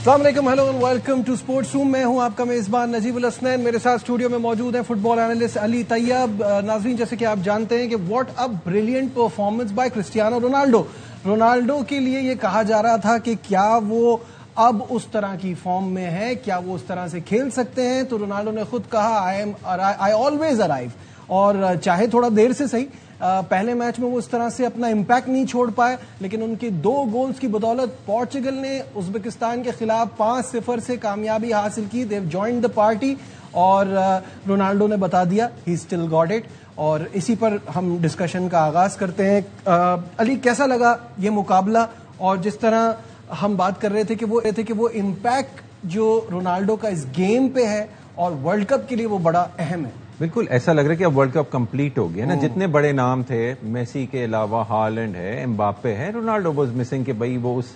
السلام علیکم، hello and welcome to sports room. میں ہوں آپ کا میزبان نجیب الحسنین. میرے ساتھ اسٹوڈیو میں موجود ہیں فٹ بال اینالسٹ علی طیب. ناظرین، جیسے کہ آپ جانتے ہیں کہ what a brilliant performance by Cristiano Ronaldo. Ronaldo کے لیے یہ کہا جا رہا تھا کہ کیا وہ اب اس طرح کی فارم میں ہے، کیا وہ اس طرح سے کھیل سکتے ہیں. تو رونالڈو نے خود کہا آئی آلویز ارائیو، اور چاہے تھوڑا دیر سے صحیح. پہلے میچ میں وہ اس طرح سے اپنا امپیکٹ نہیں چھوڑ پائے، لیکن ان کے 2 گولز کی بدولت پورچگل نے ازبکستان کے خلاف 5-0 سے کامیابی حاصل کی. دیو جوائنڈ دا پارٹی، اور رونالڈو نے بتا دیا ہی اسٹل گاٹ اٹ. اور اسی پر ہم ڈسکشن کا آغاز کرتے ہیں. علی، کیسا لگا یہ مقابلہ؟ اور جس طرح ہم بات کر رہے تھے کہ وہ امپیکٹ جو رونالڈو کا اس گیم پہ ہے اور ورلڈ کپ کے لیے وہ بڑا اہم ہے. بالکل ایسا لگ رہا ہے کہ اب ورلڈ کپ کمپلیٹ ہو گیا نا. جتنے بڑے نام تھے، میسی کے علاوہ ہالینڈ ہے، امباپے ہے، رونالڈو واز مسنگ کہ بھائی وہ اس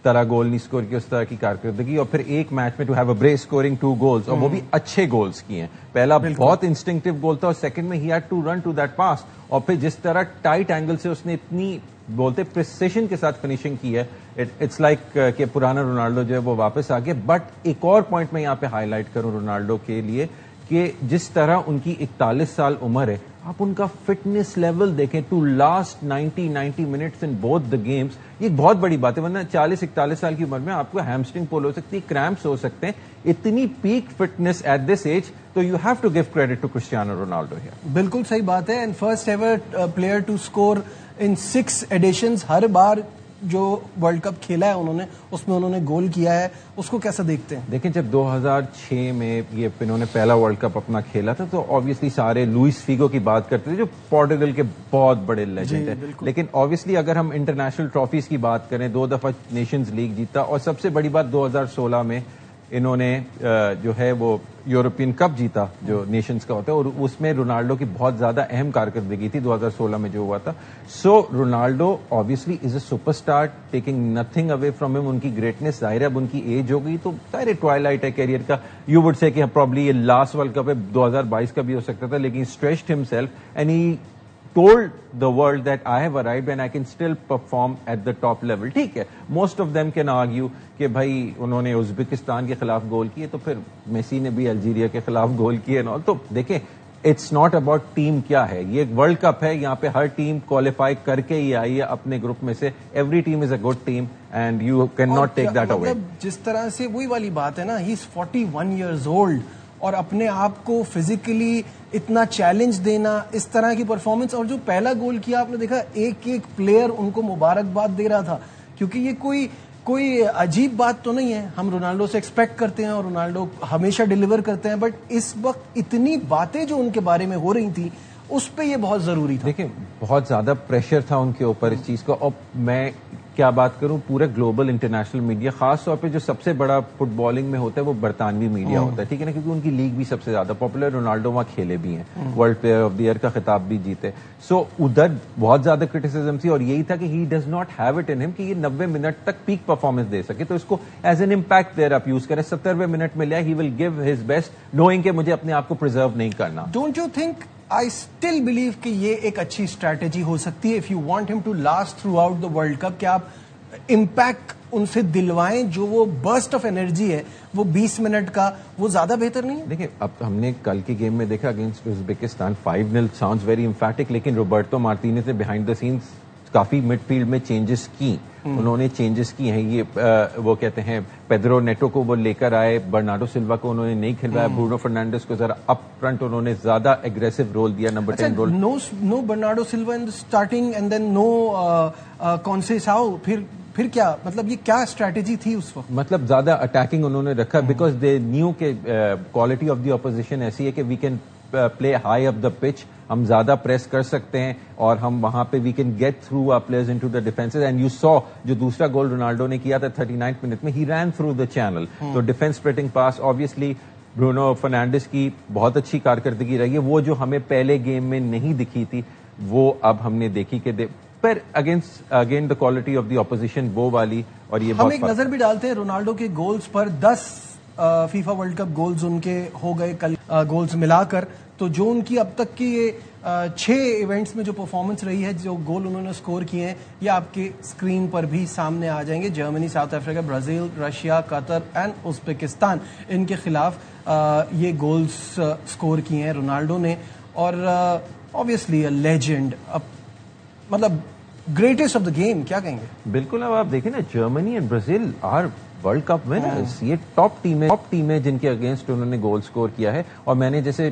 طرح گول نہیں سکور کی، اس طرح کی کارکردگی. اور پھر ایک میچ میں to have a break scoring 2 goals, اور وہ بھی اچھے گولز کیے ہیں. پہلا بہت انسٹنکٹیو گول تھا، اور سیکنڈ میں ہی head to run to that pass. اور پھر جس طرح ٹائٹ اینگل سے اس نے اتنی بولتے پریسیشن کے ساتھ فنیشنگ کی ہے، اٹس لائک کہ پرانا رونالڈو جو ہے وہ واپس آ گیا. بٹ ایک اور پوائنٹ میں یہاں پہ ہائی لائٹ کروں رونالڈو کے لیے کہ جس طرح ان کی 41 سال عمر ہے، آپ ان کا فٹنس لیول دیکھیں to last 90 minutes in both the games. یہ ایک بہت بڑی بات ہے، ورنہ 40-41 سال کی عمر میں آپ کو ہیمسٹرنگ پول ہو سکتی ہے، کریمپس ہو سکتے ہیں. اتنی peak fitness at this age, تو you have to give credit to Cristiano Ronaldo here. بالکل صحیح بات ہے. And first ever player to score in 6 editions. ہر بار جو ورلڈ کپ کھیلا ہے اس میں انہوں نے گول کیا ہے. اس کو کیسا دیکھتے ہیں؟ دیکھیں، جب 2006 میں یہ انہوں نے پہلا ورلڈ کپ اپنا کھیلا تھا تو آبویسلی سارے لوئس فیگو کی بات کرتے تھے جو پورٹگل کے بہت بڑے لیجنڈ ہیں. لیکن آبویسلی اگر ہم انٹرنیشنل ٹرافیز کی بات کریں، 2 دفعہ نیشنز لیگ جیتا، اور سب سے بڑی بات 2016 میں انہوں نے جو ہے وہ یورپین کپ جیتا جو نیشنز کا ہوتا ہے، اور اس میں رونالڈو کی بہت زیادہ اہم کارکردگی تھی 2016 میں جو ہوا تھا. سو Ronaldo obviously is a super star, taking nothing away from ہم. ان کی گریٹنس ظاہر ہے اب ان کی ایج ہو گئی، تو ظاہر ٹوائلائٹ ہے کیریئر کا. یو وڈ سے کہ پرابلی یہ لاسٹ ورلڈ کپ ہے، 2022 کا بھی ہو سکتا تھا، لیکن stretched himself and he told the world that I have arrived and I can still perform at the top level. ٹھیک ہے، most of them can argue کہ بھائی انہوں نے ازبکستان کے خلاف گول کیے، تو پھر میسی نے بھی الجیریا کے خلاف گول کیے. تو دیکھیں، اٹس ناٹ اباؤٹ ٹیم کیا ہے، یہ ایک ورلڈ کپ ہے، یہاں پہ ہر ٹیم کوالیفائی کر کے ہی آئی ہے اپنے گروپ میں سے. Every team is a good team and you can not take that away. جس طرح سے وہی والی بات ہے نا، ہی از 41 ایئرز اولڈ، اور اپنے آپ کو فزیکلی اتنا چیلنج دینا، اس طرح کی پرفارمنس. اور جو پہلا گول کیا آپ نے دیکھا، ایک پلیئر ان کو مبارکباد دے رہا تھا، کیونکہ یہ کوئی عجیب بات تو نہیں ہے. ہم رونالڈو سے ایکسپیکٹ کرتے ہیں اور رونالڈو ہمیشہ ڈیلیور کرتے ہیں، بٹ اس وقت اتنی باتیں جو ان کے بارے میں ہو رہی تھیں اس پہ یہ بہت ضروری تھا. دیکھیں، بہت زیادہ پریشر تھا ان کے اوپر اس چیز کا. اور میں کیا بات کروں، پورے گلوبل انٹرنیشنل میڈیا، خاص طور پہ جو سب سے بڑا فٹ بالنگ میں ہوتا ہے وہ برطانوی میڈیا ہوتا ہے، ٹھیک ہے نا، کیونکہ ان کی لیگ بھی سب سے زیادہ پاپولر. رونالڈو وہاں کھیلے بھی ہیں، world player of the year کا خطاب بھی جیتے. سو ادھر بہت زیادہ کرٹیسزم تھی، اور یہی تھا کہ he does not have it in ہم کہ یہ 90 منٹ تک پیک پرفارمنس دے سکے. تو اس کو ایز این امپیکٹ پلیئر آپ یوز کریں. 70ویں منٹ میں لیا، he will give his best knowing کہ مجھے اپنے آپ کو پرزرو نہیں کرنا. Don't you think, I still believe کہ یہ ایک اچھی اسٹریٹجی ہو سکتی ہے if you want him to last throughout the world cup، کہ آپ امپیکٹ ان سے دلوائیں. جو وہ برسٹ آف انرجی ہے وہ 20 منٹ کا، وہ زیادہ بہتر نہیں ہے؟ دیکھیں، اب ہم نے کل کی گیم میں دیکھا against Uzbekistan 5-0 sounds very emphatic, لیکن روبرٹو مارٹینز نے behind the sense coffee mid field میں چینجز کی. انہوں نے چینجز کی ہیں، یہ وہ کہتے ہیں پیدرو نیٹو کو وہ لے کر آئے، برنارڈو سلوا کو انہوں نے نہیں کھلوایا، برونو فرنانڈیز کو ذرا اپ فرنٹ انہوں نے زیادہ ایگریسو رول دیا، نمبر 10 رول. نو برنارڈو سلوا ان اسٹارٹنگ اینڈ دین نو کونسیساؤ. پھر کیا مطلب، یہ کیا اسٹریٹجی تھی اس وقت؟ مطلب زیادہ اٹیکنگ انہوں نے رکھا، بیکاز دے نیو کہ کوالٹی آف دی اپوزیشن ایسی ہے کہ we can play high up the pitch, ہم زیادہ پریس کر سکتے ہیں، اور ہم وہاں پہ we can get through our players into the defences. And you saw جو دوسرا گول رونالڈو نے کیا تھا 39 منٹ میں، ہی رین تھرو دا چینل. تو ڈیفینس سپلٹنگ پاس آبویسلی برونو فرنانڈیز کی بہت اچھی کارکردگی رہی ہے. وہ جو ہمیں پہلے گیم میں نہیں دکھی تھی وہ اب ہم نے دیکھی کہ پر again the quality of the opposition وہ والی. اور یہ ہم ایک نظر بھی ڈالتے ہیں رونالڈو کے گولز پر. 10 فیفا ورلڈ کپ گولز ان کے ہو گئے کل، گولز ملا کر. تو جو ان کی اب تک کی یہ 6 ایونٹس میں جو پرفارمنس رہی ہے, جو گول انہوں نے سکور کیے ہیں, یہ آپ کے اسکرین پر بھی سامنے آ جائیں گے. Germany, South Africa, Brazil, Russia, Qatar and Uzbekistan, ان کے خلاف یہ گولز سکور کیے ہیں رونالڈو نے. اور obviously a legend, مطلب گریٹسٹ آف دا گیم, کیا کہیں گے؟ بالکل. اب آپ دیکھیں نا, Germany and Brazil are world cup winners. یہ ٹاپ ٹیم ہے جن کے اگینسٹ انہوں نے گول سکور کیا ہے. اور میں نے جیسے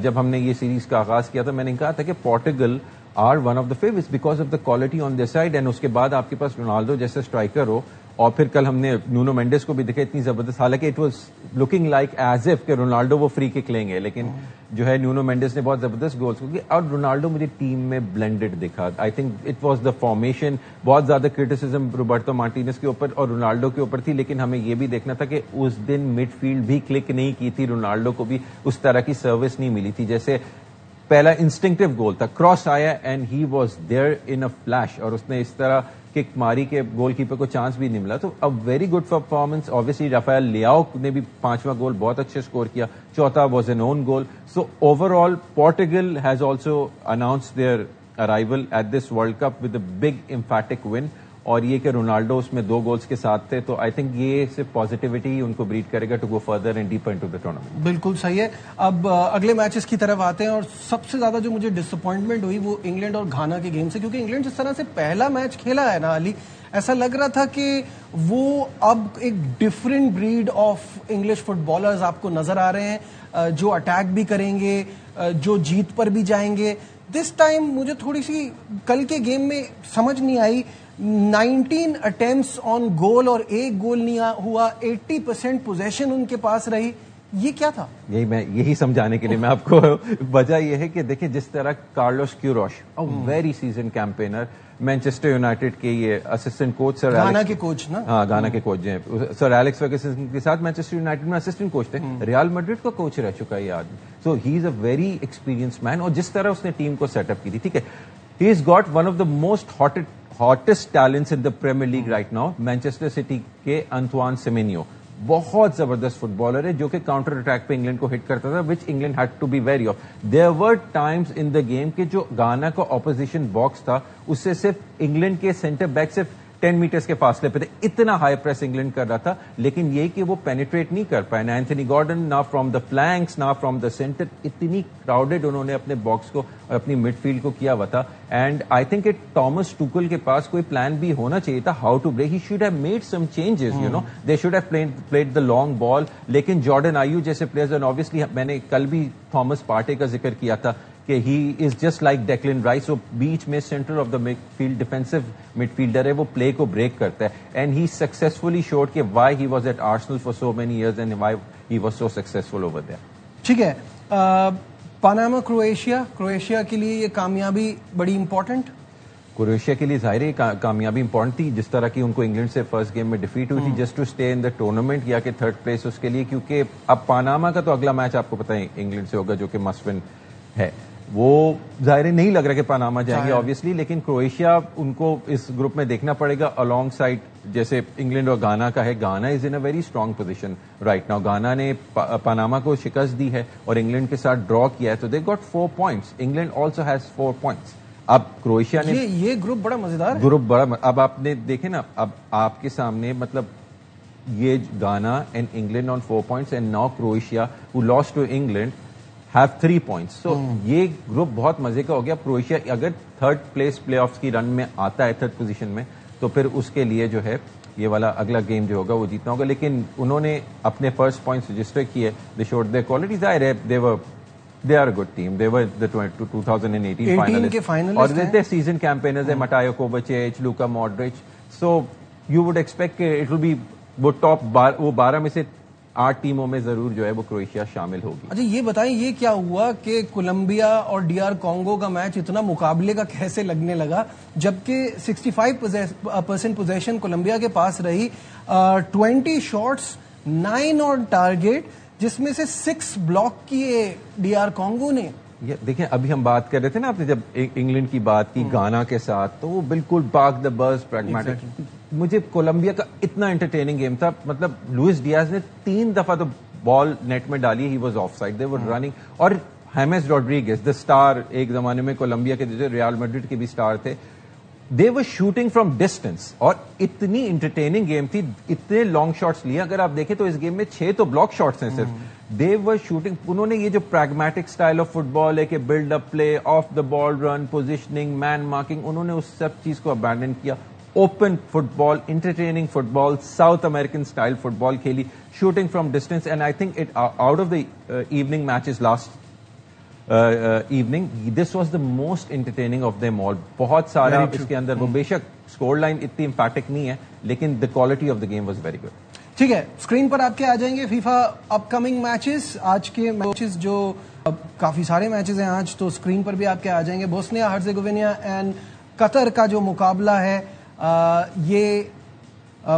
جب ہم نے یہ سیریز کا آغاز کیا تھا, میں نے کہا تھا کہ Portugal are one of the favourites because of the quality on their side. اینڈ اس کے بعد آپ کے پاس رونالڈو جیسے اسٹرائکر ہو, اور پھر کل ہم نے نونو مینڈس کو بھی دیکھا اتنی زبردست, حالانکہ it was looking like as if کہ رونالڈو وہ فری کک لیں گے, لیکن جو ہے نونو مینڈس نے بہت زبردست گولز کیے. اور رونالڈو مجھے ٹیم میں بلینڈڈ دکھا. آئی think it was the formation. بہت زیادہ کرٹیسزم روبرٹو مارٹینز کے اوپر اور رونالڈو کے اوپر تھی, لیکن ہمیں یہ بھی دیکھنا تھا کہ اس دن مڈ فیلڈ بھی کلک نہیں کی تھی. رونالڈو کو بھی اس طرح کی سروس نہیں ملی تھی. جیسے پہلا انسٹنکٹیو گول تھا, کراس آیا and he was there in a flash, اور اس نے اس طرح کک ماری کے گول کیپر کو چانس بھی نہیں ملا. تو a very good performance. Obviously Rafael Leao نے بھی 5واں گول بہت اچھے اسکور کیا, چوتھا was an own goal. So overall Portugal has also announce their arrival at this World Cup with a big emphatic one. اور یہ کہ رونالڈو اس میں 2 گولز کے ساتھ تھے, تو آئی تھنک یہ صرف پازیٹیوٹی ان کو بریڈ کرے گا to go further and deeper into the tournament. بالکل صحیح ہے. اب اگلے میچز کی طرف آتے ہیں, اور سب سے زیادہ جو مجھے ڈس اپوائنٹمنٹ ہوئی وہ انگلینڈ اور گھانا کے گیم سے, کیونکہ انگلینڈ جس طرح سے پہلا میچ کھیلا ہے نا علی, ایسا لگ رہا تھا کہ وہ اب ایک different breed of English footballers آپ کو نظر آ رہے ہیں, جو اٹیک بھی کریں گے, جو جیت پر بھی جائیں گے. دس ٹائم مجھے تھوڑی سی کل کے گیم میں سمجھ نہیں آئی. 19 اٹیمپٹس آن گول اور 1 گول نہیں ہوا, 80% پوزیشن ان کے پاس رہی. یہ کیا تھا؟ یہی سمجھانے کے لیے میں آپ کو, وجہ یہ ہے کہ دیکھیں جس طرح Carlos Queiroz, very season campaigner, Manchester United کے یہ اسسٹنٹ کوچ, سر گانا کے کوچ نا, ہاں گانا کے کوچ ہیں, سر ایلیکس فرگسن کے ساتھ مینچسٹر یونائٹڈ میں اسسٹنٹ کوچ تھے, ریال میڈرڈ کا کوچ رہ چکا ہے یہ آدمی. سو ہی از اے ویری ایکسپیرینس مین, اور جس طرح اس نے ٹیم کو سیٹ اپ کی تھی, ٹھیک ہے, he is got one of the most hottest talents in the Premier League right now. Manchester City کے انتوان سیمینیو بہت زبردست فٹ بالر ہے, جو کہ کاؤنٹر اٹیک پہ انگلینڈ کو ہٹ کرتا تھا, which England had to be wary of. There were times in the game کہ جو گانا کا اپوزیشن باکس تھا اس سے صرف انگلینڈ کے سینٹر بیک صرف 10 میٹرز کے فاصلے پہ تھے, اتنا ہائی پریس انگلینڈ کر رہا تھا, لیکن یہ کہ وہ پینیٹریٹ نہیں کر پائے, نہ اینتھنی گارڈن, نہ فرام دا فلینکس, نہ فرام دا سینٹر. اتنی کراؤڈیڈ انہوں نے اپنے باکس کو اور اپنی مڈ فیلڈ کو کیا ہوا تھا. And I think Thomas Tuchel کے پاس کوئی پلان بھی ہونا چاہیے تھا how to break. He should have made some changes, you know, they should have played the long ball. لیکن جارڈن آئیو جیسے پلیئرز, اینڈ obviously میں نے کل بھی تھامس پارٹے کا ذکر کیا تھا کہ he is just like Declan Rice, وہ بیچ میں centre of the midfield defensive midfielder ہے, وہ پلے کو بریک کرتا ہے. اینڈ ہی سکسیسفلی شوڈ کہ why he was at Arsenal for so many years and why he was so successful over there. ٹھیک ہے, Panama کرویشیا کے لیے یہ کامیابی بڑی امپورٹنٹ. کرویشیا کے لیے ظاہر ہے کامیابی امپورٹنٹ تھی, جس طرح کی ان کو انگلینڈ سے فرسٹ گیم میں ڈیفیٹ ہوئی تھی, just to stay in the tournament, یا کہ 3rd پلیس اس کے لیے. کیونکہ اب پاناما کا تو اگلا میچ آپ کو پتہ ہے انگلینڈ سے ہوگا, جو کہ مسٹ ون ہے. وہ ظاہر نہیں لگ رہا کہ پاناما جائیں گے آبویسلی, لیکن کرویشیا ان کو اس گروپ میں دیکھنا پڑے گا الانگ سائڈ جیسے انگلینڈ اور گانا کا ہے. گانا از ان a very strong position right now. گانا نے پاناما کو شکست دی ہے اور انگلینڈ کے ساتھ ڈرا کیا ہے, تو they got 4 points. England also has 4 points. اب کرویشیا نے یہ گروپ بڑا مزیدار گروپ بڑا, اب آپ نے دیکھے نا, اب آپ کے سامنے مطلب یہ Ghana and England on 4 points, and now Croatia who lost to England have 3 points. So یہ گروپ بہت مزے کا ہو گیا. کرویشیا اگر 3rd پلیس پلے آفس کی رن میں آتا ہے 3rd پوزیشن میں, تو پھر اس کے لیے جو ہے یہ والا اگلا گیم جو ہوگا وہ جیتنا ہوگا. لیکن انہوں نے اپنے فرسٹ پوائنٹس رجسٹر کیے, دے شوڈ دیئر کوالٹی. ظاہر ہے they are a good team. They were the 2018 finalists. اور they season campaigners ہیں, مٹایو کوواچیچ, لوکا ماڈرچ. So you would expect کہ it will be وہ ٹاپ 12 میں سے 8 ٹیموں میں ضرور جو ہے وہ کرویشیا شامل ہوگی. اچھا یہ بتائیں, یہ کیا ہوا کہ کولمبیا اور ڈی آر کانگو کا میچ اتنا مقابلے کا کیسے لگنے لگا, جبکہ 65% پوزیشن کولمبیا کے پاس رہی, 20 شاٹس 9 آن ٹارگیٹ, جس میں سے 6 بلاک کیے ڈی آر کانگو نے. دیکھیں ابھی ہم بات کر رہے تھے نا, آپ نے جب انگلینڈ کی بات کی گانا کے ساتھ, تو وہ بالکل پارک دا بس پریگمیٹک. مجھے کولمبیا کا اتنا انٹرٹیننگ گیم تھا, مطلب لوئس ڈیاز نے 3 دفعہ تو بال نیٹ میں ڈالی, he was of side, they were running, اور ہیمس روڈریگز دا اسٹار, ایک زمانے میں کولمبیا کے جو ریال میڈرڈ کے بھی اسٹار تھے, دے ور شوٹنگ فرام ڈسٹینس, اور اتنی انٹرٹیننگ گیم تھی, اتنے لانگ شاٹس لیے. اگر آپ دیکھیں تو اس گیم میں 6 تو بلاک شاٹس ہیں صرف. They were shooting. انہوں نے یہ جو pragmatic style of football ہے کہ build up play, off the ball run, positioning, man marking, انہوں نے اس سب چیز کو ابینڈن کیا. Open football, entertaining football, South American style football کھیلی, shooting from distance. And I think it out of the evening matches last evening, this was the most entertaining of them all. بہت سارا اس کے اندر, وہ بے شک score line اتنی امپیکٹک نہیں ہے, لیکن the quality of the game was very good. ٹھیک ہے, اسکرین پر آپ کے آ جائیں گے فیفا اپ کمنگ میچز. آج کے میچز جو کافی سارے میچز ہیں آج, تو اسکرین پر بھی آپ کے آ جائیں گے. بوسنیا ہرزیگوینیا اینڈ قطر کا جو مقابلہ ہے, یہ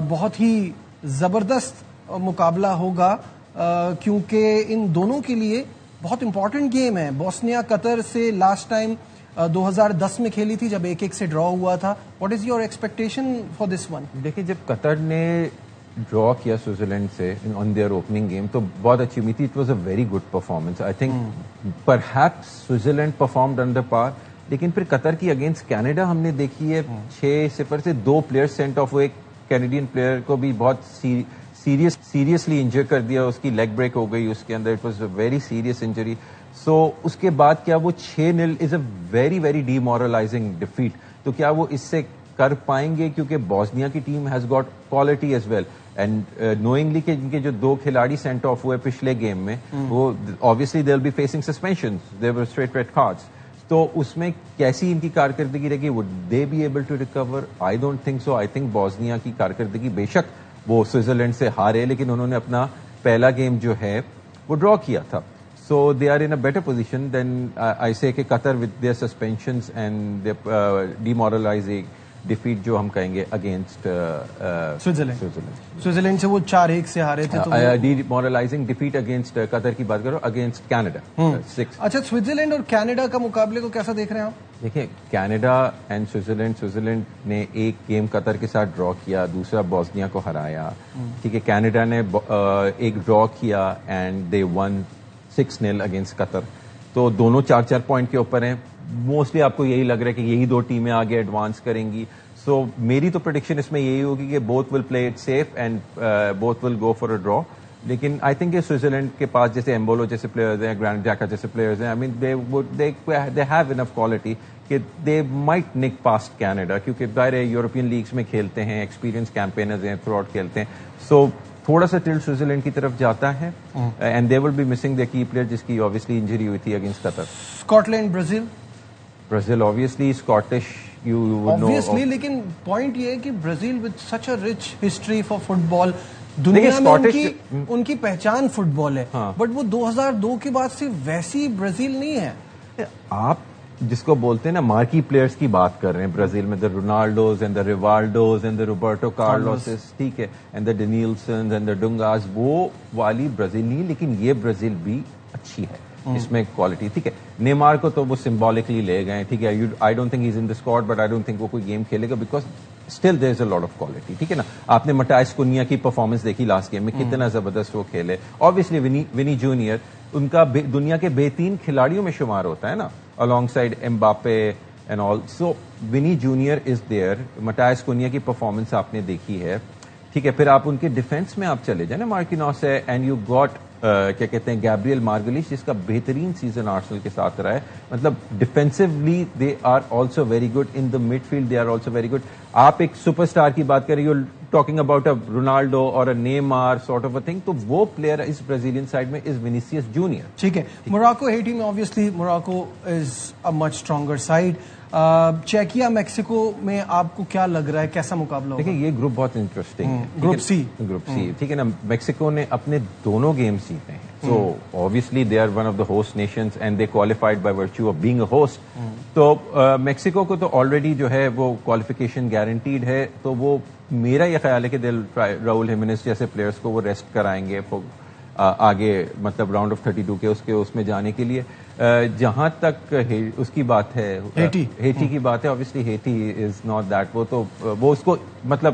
بہت ہی زبردست مقابلہ ہوگا, کیونکہ ان دونوں کے لیے بہت امپورٹنٹ گیم ہے. بوسنیا قطر سے لاسٹ ٹائم 2010 میں کھیلی تھی جب 1-1 سے ڈرا ہوا تھا. What is your expectation for this one? دیکھیں, جب قطر نے ڈرا کیا سوئٹزرلینڈ سے آن دیئر اوپننگ گیم تو بہت اچھی امید تھی. It was a very good performance. I think perhaps Switzerland performed under par, لیکن پھر قطر کی اگینسٹ کینیڈا ہم نے دیکھی ہے 6-0 سے 2 پلیئر سینٹ آف ہوئے. ایک کینیڈین پلیئر کو بھی بہت سیریسلی انجر کر دیا, اس کی لیگ بریک ہو گئی اس کے اندر. It was a very serious injury. So اس کے بعد کیا وہ 6-0 is a very very demoralising defeat. تو کیا وہ اس سے کر پائیں گے, کیونکہ بوسنیا کی team has got quality as well, and knowingly کہ ان کے جو 2 کھلاڑی سینٹ آف ہوئے پچھلے گیم میں, وہ obviously they will be facing suspensions, they were straight red cards. تو اس میں کیسی ان کی کارکردگی رہے گی, would they be able to recover? I don't think so. I think Bosnia کی کارکردگی, بے شک وہ سوئٹزرلینڈ سے ہارے, لیکن انہوں نے اپنا پہلا گیم جو ہے وہ ڈرا کیا تھا. So they are in a better position than I say کہ Qatar with their suspensions and demoralising defeat جو ہم کہیں گے اگینسٹ سوئٹزرلینڈ سے وہ 4-1 سے ہارے تھے. ڈی مورلائزنگ ڈیفیٹ اگینسٹ قطر کی بات کرو, اگینسٹ کینیڈا 6. اچھا, سوئٹزرلینڈ اور کینیڈا کا مقابلے کو کیسا دیکھ رہے ہیں آپ؟ دیکھیں, کینیڈا اینڈ سوئٹزرلینڈ نے ایک گیم قطر کے ساتھ ڈرا کیا, دوسرا بوسنیا کو ہرایا. ٹھیک ہے, کینیڈا نے ایک ڈرا کیا اینڈ دے ون 6-0 اگینسٹ قطر. تو دونوں 4-4 پوائنٹ کے اوپر ہیں. موسٹلی آپ کو یہی لگ رہا ہے کہ یہی 2 ٹیمیں آگے ایڈوانس کریں گی. سو میری تو پریڈکشن اس میں یہی ہوگی کہ both will play it safe and both will go for a draw. لیکن آئی تھنک کہ سوئٹزرلینڈ کے پاس جیسے ایمبولو جیسے پلیئرز ہیں, گرینڈ جیکا جیسے پلیئرز ہیں, آئی مین دے ہیو انف کوالٹی کہ دے مائٹ نک پاسٹ کینیڈا, کیونکہ ظاہر یورپین لیگس میں کھیلتے ہیں, ایکسپیرینس کیمپینرز ہیں, تھرو آؤٹ کھیلتے ہیں. سو تھوڑا سا ٹلٹ سوئٹزرلینڈ کی طرف جاتا ہے, and they will be missing the key player جس کی obviously انجری ہوئی تھی against Qatar. Scotland Brazil obviously Scottish you would know obviously, لیکن پوائنٹ یہ ہے کہ Brazil with such a rich history for football, دنیا میں ان کی پہچان فٹ بال ہے, بٹ وہ 2002 کے بعد سے ویسی برازیل نہیں ہے. آپ جس کو بولتے ہیں نا مارکی پلیئرز کی بات کر رہے ہیں برازیل میں, the Ronaldos and the Rivaldos and the Roberto Carloses, ٹھیک ہے, اینڈ دا ڈینیلسنز اینڈ دا ڈونگاز, وہ والی برازیل نہیں, لیکن یہ برازیل بھی اچھی ہے, اس میں کوالٹی. ٹھیک ہے, نیمار کو تو وہ سمبولکلی لے گئے, ٹھیک ہے, I don't think he is in the squad, but I don't think وہ کوئی گیم کھیلے گا, because still there is a lot of quality. ٹھیک ہے نا, آپ نے مٹائس کنیا کی پرفارمنس دیکھی لاسٹ گیم میں, کتنا زبردست وہ کھیلے. obviously ونی جونیئر ان کا دنیا کے بہترین کھلاڑیوں میں شمار ہوتا ہے نا, along side Mbappe and all. So Vini Junior is there, Matheus Cunha کی پرفارمنس آپ نے دیکھی ہے. ٹھیک ہے, پھر آپ ان کے ڈیفینس میں آپ چلے جائیں نا, مارکینوس ہے, اینڈ یو گاٹ کیا کہتے ہیں گیبریل مارگلیش, جس کا بہترین سیزن آرسنل کے ساتھ رہا ہے. مطلب defensively they are also very good, in the midfield they are also very good. آپ ایک سپر اسٹار کی بات کر رہی ہو, ٹاکنگ اباؤٹ اے رونالڈو اور a Neymar sort of a thing, تو وہ پلیئر اس برازیلین سائڈ میں از وینیسیوس جونیئر. ٹھیک ہے, موراکو ہیٹی میں obviously موراکو از اے مچ اسٹرانگر سائڈ. چیکیا میکسیکو میں آپ کو کیا لگ رہا ہے, کیسا مقابلہ ہوگا؟ دیکھیں, یہ گروپ بہت انٹرسٹنگ ہے, گروپ سی. ٹھیک ہے نا. میکسیکو نے اپنے دونوں گیمز جیتے ہیں, سو obviously they are one of the host nations and they qualified by virtue of being a host. تو میکسیکو کو تو آلریڈی جو ہے وہ کوالیفیکیشن گارنٹیڈ ہے, تو وہ میرا یہ خیال ہے کہ راؤل ہیمنز جیسے پلیئرس کو وہ ریسٹ کرائیں گے آگے, مطلب راؤنڈ آف 32 کے اس میں جانے کے لیے. جہاں تک اس کی بات ہے, ہیٹی کی بات ہے, obviously Haiti is not that, وہ تو وہ اس کو مطلب